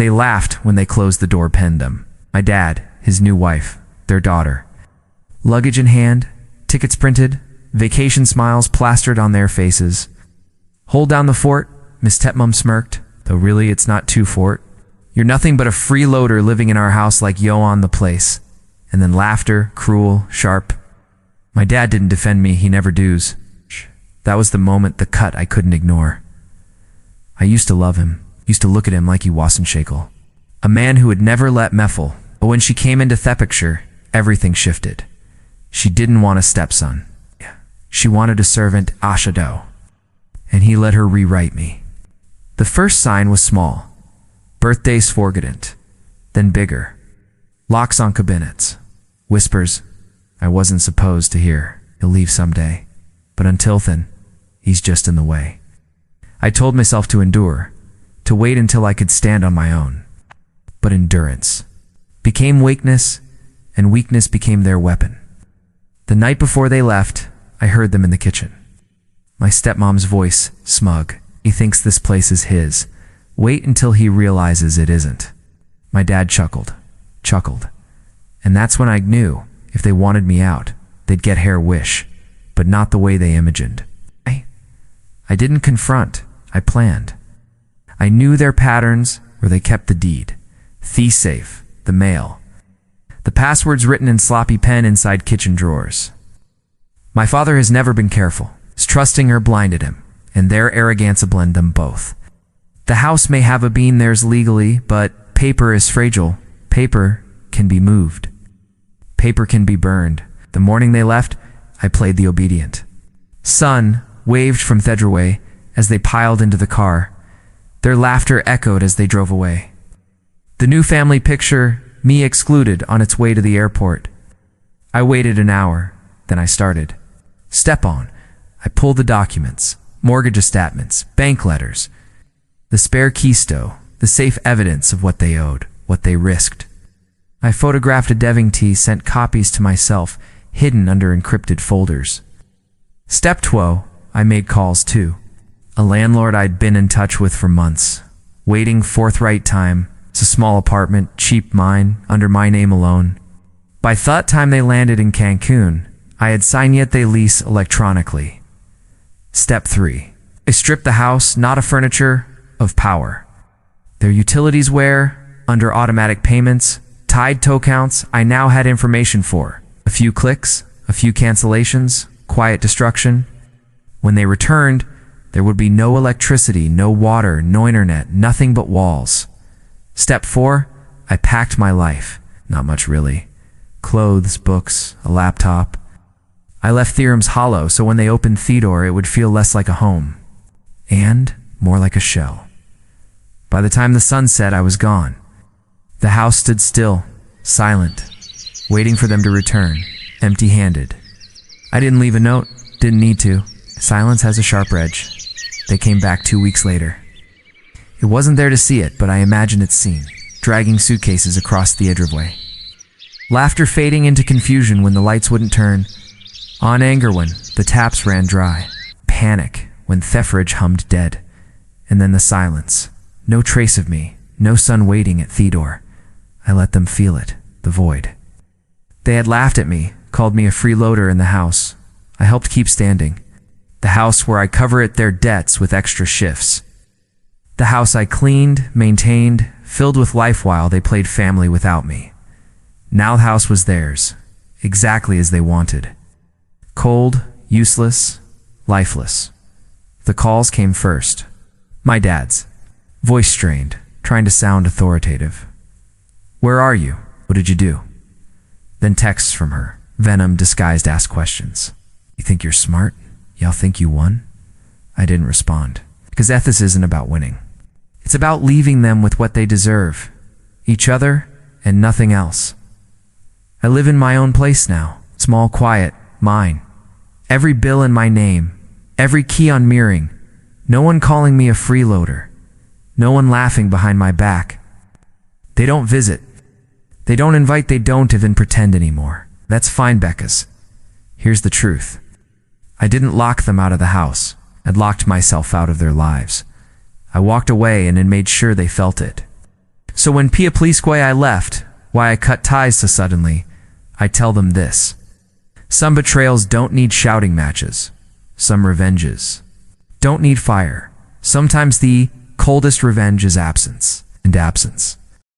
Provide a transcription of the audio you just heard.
They laughed when they closed the door, penned them. My dad, his new wife, their daughter. Luggage in hand, tickets printed, vacation smiles plastered on their faces. Hold down the fort, Miss Stepmom smirked, though really it's not too fort. You're nothing but a freeloader living in our house like yo on the place. And then laughter, cruel, sharp. My dad didn't defend me, he never does. That was the moment, the cut I couldn't ignore. I used to love him, used to look at him like he wasn't shakel. A man who had never let me fall, but when she came into Thepicture, everything shifted. She didn't want a stepson. She wanted a servant, Ashado. And he let her rewrite me. The first sign was small. Birthdays forgotten. Then bigger. Locks on cabinets. Whispers I wasn't supposed to hear. He'll leave someday. But until then, he's just in the way. I told myself to endure, to wait until I could stand on my own. But endurance became weakness, and weakness became their weapon. The night before they left, I heard them in the kitchen. My stepmom's voice, smug. He thinks this place is his. Wait until he realizes it isn't. My dad chuckled. And that's when I knew if they wanted me out, they'd get her wish, but not the way they imagined. I didn't confront, I planned. I knew their patterns where they kept the deed. Thee safe, the mail. The passwords written in sloppy pen inside kitchen drawers. My father has never been careful. His trusting her blinded him, and their arrogance blend them both. The house may have been theirs legally, but paper is fragile. Paper can be moved. Paper can be burned. The morning they left, I played the obedient. Sun waved from Thedraway as they piled into the car. Their laughter echoed as they drove away. The new family picture, me excluded, on its way to the airport. I waited an hour, then I started. Step on. I pulled the documents, mortgage statements, bank letters, the spare keysto, the safe evidence of what they owed, what they risked. I photographed a Devington, sent copies to myself, hidden under encrypted folders. Step 2, I made calls too. A landlord I'd been in touch with for months. Waiting forthright time. It's a small apartment, cheap mine, under my name alone. By thought time they landed in Cancun, I had signed yet they lease electronically. Step 3. I stripped the house, not of furniture, of power. Their utilities were, under automatic payments, tied toe counts I now had information for. A few clicks, a few cancellations, quiet destruction. When they returned, there would be no electricity, no water, no internet, nothing but walls. Step 4, I packed my life. Not much really. Clothes, books, a laptop. I left Theorem's hollow so when they opened Theodore it would feel less like a home. And more like a shell. By the time the sun set, I was gone. The house stood still, silent, waiting for them to return, empty-handed. I didn't leave a note, didn't need to. Silence has a sharp edge. They came back 2 weeks later. It wasn't there to see it, but I imagined it seen, dragging suitcases across the driveway. Laughter fading into confusion when the lights wouldn't turn. On anger when the taps ran dry. Panic when Thefridge hummed dead. And then the silence. No trace of me, no sun waiting at Theodore. I let them feel it, the void. They had laughed at me, called me a freeloader in the house. I helped keep standing. The house where I cover it their debts with extra shifts. The house I cleaned, maintained, filled with life while they played family without me. Now the house was theirs, exactly as they wanted. Cold, useless, lifeless. The calls came first. My dad's. Voice strained, trying to sound authoritative. Where are you? What did you do? Then texts from her, venom disguised ask questions. You think you're smart? Y'all think you won? I didn't respond, because ethics isn't about winning. It's about leaving them with what they deserve, each other and nothing else. I live in my own place now, small, quiet, mine. Every bill in my name, every key on mirroring, no one calling me a freeloader, no one laughing behind my back. They don't visit. They don't invite, they don't even pretend anymore. That's fine, Becca's. Here's the truth. I didn't lock them out of the house. I'd locked myself out of their lives. I walked away and then made sure they felt it. So when Pia Plisque I left, why I cut ties so suddenly, I tell them this. Some betrayals don't need shouting matches. Some revenges don't need fire. Sometimes the coldest revenge is absence, and absence